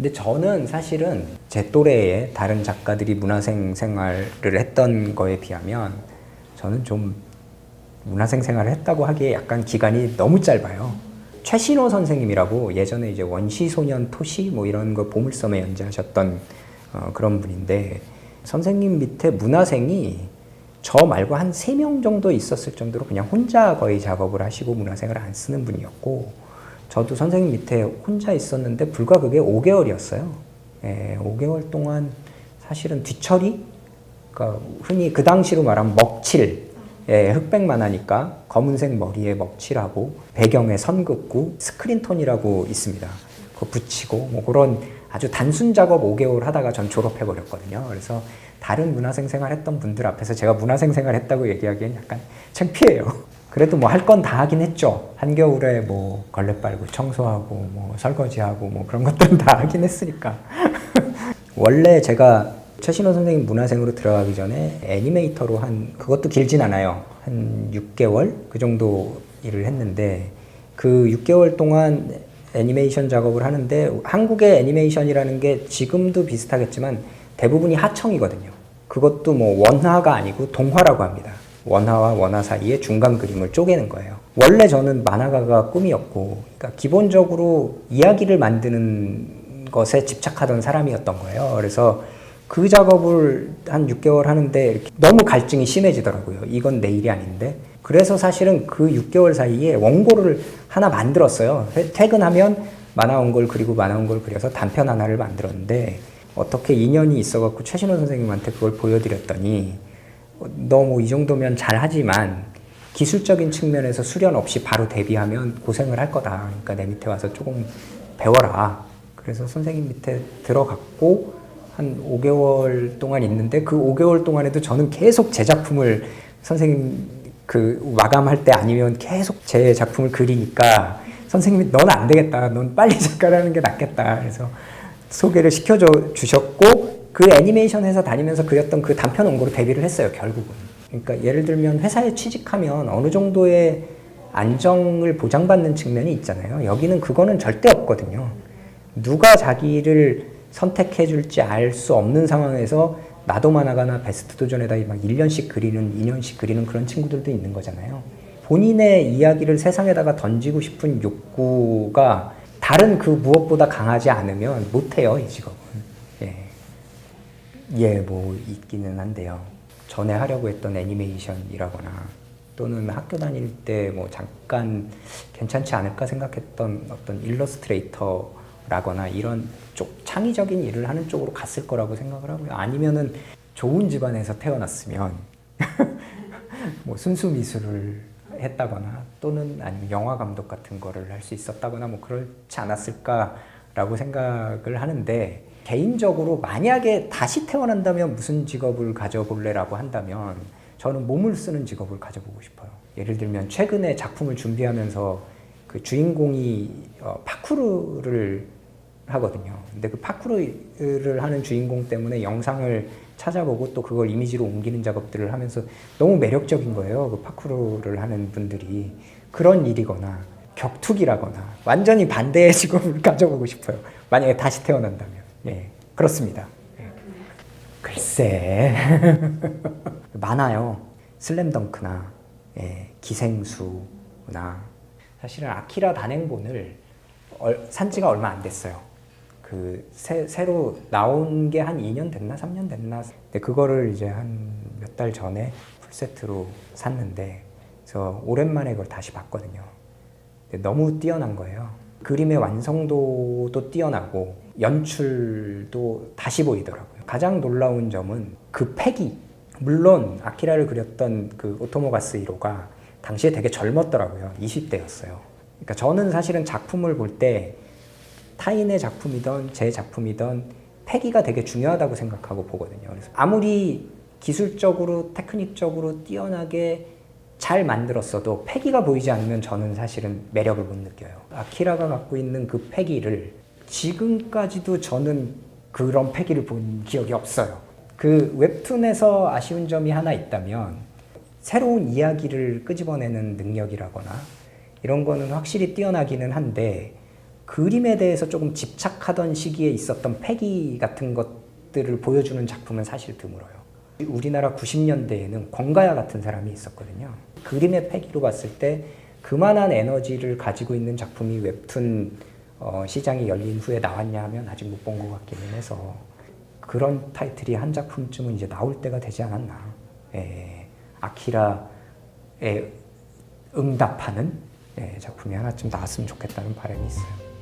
근데 저는 사실은 제 또래의 다른 작가들이 문화생 생활을 했던 거에 비하면 저는 좀 문화생 생활을 했다고 하기에 약간 기간이 너무 짧아요. 최신호 선생님이라고 예전에 이제 원시소년 토시 뭐 이런 거 보물섬에 연재하셨던 그런 분인데, 선생님 밑에 문화생이 저 말고 한 3명 정도 있었을 정도로 그냥 혼자 거의 작업을 하시고 문화생을 안 쓰는 분이었고, 저도 선생님 밑에 혼자 있었는데 불과 그게 5개월이었어요. 5개월 동안 사실은 뒤처리? 그러니까 흔히 그 당시로 말하면 먹칠, 흑백만 하니까 검은색 머리에 먹칠하고 배경에 선 긋고 스크린톤이라고 있습니다. 그거 붙이고 뭐 그런 아주 단순 작업 5개월 하다가 전 졸업해버렸거든요. 그래서 다른 문화생 생활했던 분들 앞에서 제가 문화생 생활했다고 얘기하기엔 약간 창피해요. 그래도 뭐 할 건 다 하긴 했죠. 한겨울에 뭐 걸레 빨고 청소하고 뭐 설거지하고 뭐 그런 것들은 다 하긴 했으니까. 원래 제가 최신호 선생님 문화생으로 들어가기 전에 애니메이터로 그것도 길진 않아요. 한 6개월? 그 정도 일을 했는데, 그 6개월 동안 애니메이션 작업을 하는데, 한국의 애니메이션이라는 게 지금도 비슷하겠지만 대부분이 하청이거든요. 그것도 뭐 원화가 아니고 동화라고 합니다. 원화와 원화 사이의 중간 그림을 쪼개는 거예요. 원래 저는 만화가가 꿈이었고, 그러니까 기본적으로 이야기를 만드는 것에 집착하던 사람이었던 거예요. 그래서 그 작업을 한 6개월 하는데 너무 갈증이 심해지더라고요. 이건 내 일이 아닌데. 그래서 사실은 그 6개월 사이에 원고를 하나 만들었어요. 퇴근하면 만화 원고를 그리고 만화 원고를 그려서 단편 하나를 만들었는데, 어떻게 인연이 있어갖고 최신호 선생님한테 그걸 보여드렸더니, 너 뭐 이 정도면 잘하지만 기술적인 측면에서 수련 없이 바로 데뷔하면 고생을 할 거다. 그러니까 내 밑에 와서 조금 배워라. 그래서 선생님 밑에 들어갔고 한 5개월 동안 있는데, 그 5개월 동안에도 저는 계속 제 작품을 선생님 그 마감할 때 아니면 계속 제 작품을 그리니까 선생님이 넌 안 되겠다. 넌 빨리 작가라는 게 낫겠다. 그래서 소개를 시켜주셨고, 그 애니메이션 회사 다니면서 그렸던 그 단편 원고로 데뷔를 했어요, 결국은. 그러니까 예를 들면 회사에 취직하면 어느 정도의 안정을 보장받는 측면이 있잖아요. 여기는 그거는 절대 없거든요. 누가 자기를 선택해 줄지 알 수 없는 상황에서 나도 만화가나 베스트 도전에다 막 1년씩 그리는, 2년씩 그리는 그런 친구들도 있는 거잖아요. 본인의 이야기를 세상에다가 던지고 싶은 욕구가 다른 그 무엇보다 강하지 않으면 못해요, 이 직업은. 뭐 있기는 한데요. 전에 하려고 했던 애니메이션이라거나 또는 학교 다닐 때 뭐 잠깐 괜찮지 않을까 생각했던 어떤 일러스트레이터라거나 이런 쪽 창의적인 일을 하는 쪽으로 갔을 거라고 생각을 하고요. 아니면은 좋은 집안에서 태어났으면 뭐 순수 미술을 했다거나 또는 아니면 영화 감독 같은 거를 할 수 있었다거나 뭐 그렇지 않았을까라고 생각을 하는데, 개인적으로 만약에 다시 태어난다면 무슨 직업을 가져볼래라고 한다면 저는 몸을 쓰는 직업을 가져보고 싶어요. 예를 들면 최근에 작품을 준비하면서 그 주인공이 파쿠르를 하거든요. 근데 그 파쿠르를 하는 주인공 때문에 영상을 찾아보고 또 그걸 이미지로 옮기는 작업들을 하면서 너무 매력적인 거예요. 그 파쿠르를 하는 분들이. 그런 일이거나 격투기라거나 완전히 반대의 직업을 가져보고 싶어요. 만약에 다시 태어난다면. 그렇습니다. 글쎄 많아요. 슬램덩크나 기생수나, 사실은 아키라 단행본을 산 지가 얼마 안 됐어요. 그 새로 나온 게 한 2년 됐나 3년 됐나. 근데 그거를 이제 한 몇 달 전에 풀세트로 샀는데, 그래서 오랜만에 그걸 다시 봤거든요. 근데 너무 뛰어난 거예요. 그림의 완성도도 뛰어나고 연출도 다시 보이더라고요. 가장 놀라운 점은 그 패기. 물론 아키라를 그렸던 그 오토모가스 히로가 당시에 되게 젊었더라고요. 20대였어요. 그러니까 저는 사실은 작품을 볼 때 타인의 작품이든 제 작품이든 패기가 되게 중요하다고 생각하고 보거든요. 그래서 아무리 기술적으로 테크닉적으로 뛰어나게 잘 만들었어도 패기가 보이지 않으면 저는 사실은 매력을 못 느껴요. 아키라가 갖고 있는 그 패기를 지금까지도 저는 그런 패기를 본 기억이 없어요. 그 웹툰에서 아쉬운 점이 하나 있다면 새로운 이야기를 끄집어내는 능력이라거나 이런 거는 확실히 뛰어나기는 한데, 그림에 대해서 조금 집착하던 시기에 있었던 패기 같은 것들을 보여주는 작품은 사실 드물어요. 우리나라 90년대에는 권가야 같은 사람이 있었거든요. 그림의 패기로 봤을 때 그만한 에너지를 가지고 있는 작품이 웹툰 시장이 열린 후에 나왔냐 하면 아직 못 본 것 같기는 해서 그런 타이틀이 한 작품쯤은 이제 나올 때가 되지 않았나. 아키라에 응답하는 작품이 하나쯤 나왔으면 좋겠다는 바람이 있어요.